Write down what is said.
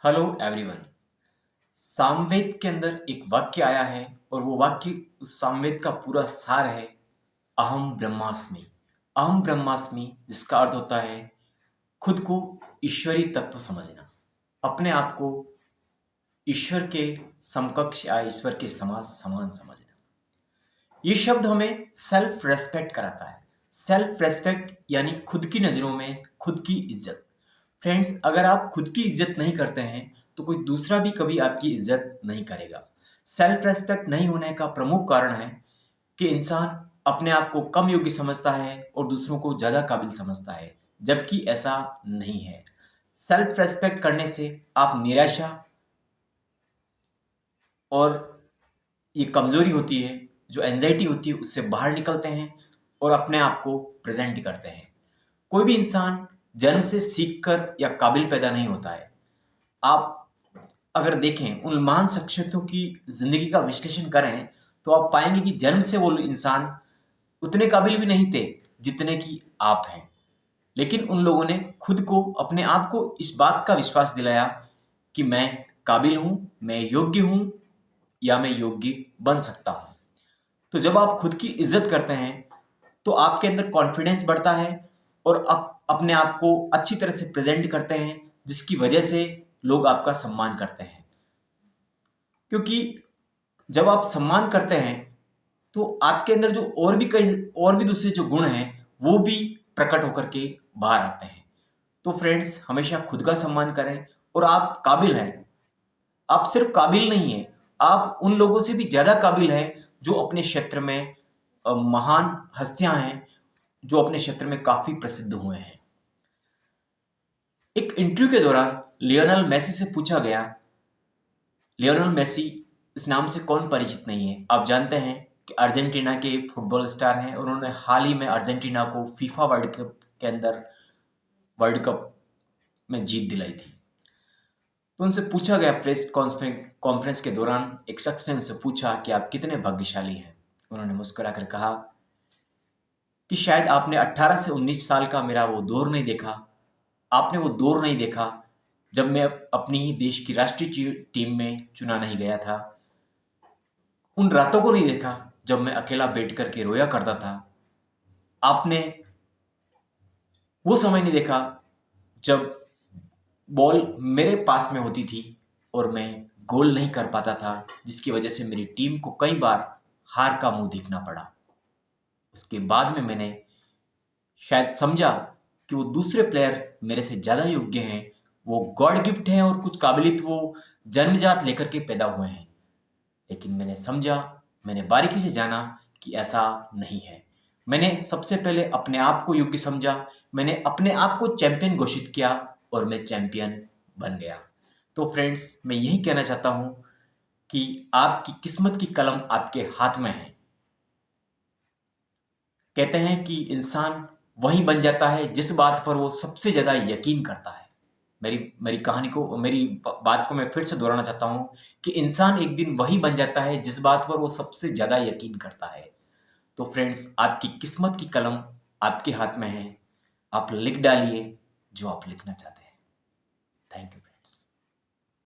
Hello everyone. Samaveda के अंदर एक वाक्य आया है और वो वाक्य उस सामवेद का पूरा सार है। अहम ब्रह्मास्मि। अहम ब्रह्मास्मि जिसका अर्थ होता है खुद को ईश्वरी तत्व समझना, अपने आप को ईश्वर के समकक्ष या ईश्वर के समान समझना। ये शब्द हमें सेल्फ रेस्पेक्ट कराता है। सेल्फ रेस्पेक्ट यानी खुद की नज़रों में खुद की इज्जत। फ्रेंड्स, अगर आप खुद की इज्जत नहीं करते हैं तो कोई दूसरा भी कभी आपकी इज्जत नहीं करेगा। सेल्फ रेस्पेक्ट नहीं होने का प्रमुख कारण है कि इंसान अपने आप को कम योग्य समझता है और दूसरों को ज़्यादा काबिल समझता है, जबकि ऐसा नहीं है। सेल्फ रेस्पेक्ट करने से आप निराशा और ये कमज़ोरी होती है, जो एंजाइटी होती है, उससे बाहर निकलते हैं और अपने आप को प्रेजेंट करते हैं। कोई भी इंसान जन्म से सीखकर या काबिल पैदा नहीं होता है। आप अगर देखें उन महान शख्सियतों की ज़िंदगी का विश्लेषण करें तो आप पाएंगे कि जन्म से वो इंसान उतने काबिल भी नहीं थे जितने कि आप हैं। लेकिन उन लोगों ने खुद को, अपने आप को इस बात का विश्वास दिलाया कि मैं काबिल हूँ, मैं योग्य हूँ या मैं योग्य बन सकता हूँ। तो जब आप खुद की इज्जत करते हैं तो आपके अंदर कॉन्फिडेंस बढ़ता है और आप अपने आप को अच्छी तरह से प्रेजेंट करते हैं, जिसकी वजह से लोग आपका सम्मान करते हैं। क्योंकि जब आप सम्मान करते हैं तो आपके अंदर जो और भी दूसरे जो गुण हैं वो भी प्रकट होकर के बाहर आते हैं। तो फ्रेंड्स, हमेशा खुद का सम्मान करें और आप काबिल हैं। आप सिर्फ काबिल नहीं हैं, आप उन लोगों से भी ज़्यादा काबिल हैं जो अपने क्षेत्र में महान हस्तियां हैं, जो अपने क्षेत्र में काफ़ी प्रसिद्ध हुए हैं। एक इंटरव्यू के दौरान लियोनेल मेसी से पूछा गया, लियोनेल मेसी इस नाम से कौन परिचित नहीं है। आप जानते हैं कि अर्जेंटीना के फुटबॉल स्टार हैं और उन्होंने हाल ही में अर्जेंटीना को फीफा वर्ल्ड कप के अंदर वर्ल्ड कप में जीत दिलाई थी। तो उनसे पूछा गया, प्रेस कॉन्फ्रेंस के दौरान एक शख्स ने उनसे पूछा कि आप कितने भाग्यशाली हैं। उन्होंने मुस्कुराकर कहा कि शायद आपने 18 से 19 साल का मेरा वो दौर नहीं देखा। आपने वो दौर नहीं देखा जब मैं अपनी ही देश की राष्ट्रीय टीम में चुना नहीं गया था। उन रातों को नहीं देखा जब मैं अकेला बैठ कर के रोया करता था। आपने वो समय नहीं देखा जब बॉल मेरे पास में होती थी और मैं गोल नहीं कर पाता था, जिसकी वजह से मेरी टीम को कई बार हार का मुंह देखना पड़ा। उसके बाद में मैंने शायद समझा कि वो दूसरे प्लेयर मेरे से ज़्यादा योग्य हैं, वो गॉड गिफ्ट हैं और कुछ काबिलियत वो जन्मजात लेकर के पैदा हुए हैं। लेकिन मैंने समझा, मैंने बारीकी से जाना कि ऐसा नहीं है। मैंने सबसे पहले अपने आप को योग्य समझा, मैंने अपने आप को चैंपियन घोषित किया और मैं चैंपियन बन गया। तो फ्रेंड्स, मैं यही कहना चाहता हूँ कि आपकी किस्मत की कलम आपके हाथ में है। कहते हैं कि इंसान वही बन जाता है जिस बात पर वो सबसे ज़्यादा यकीन करता है। मेरी मेरी कहानी को, मेरी बात को मैं फिर से दोहराना चाहता हूँ कि इंसान एक दिन वही बन जाता है जिस बात पर वो सबसे ज़्यादा यकीन करता है। तो फ्रेंड्स, आपकी किस्मत की कलम आपके हाथ में है। आप लिख डालिए जो आप लिखना चाहते हैं। Thank you.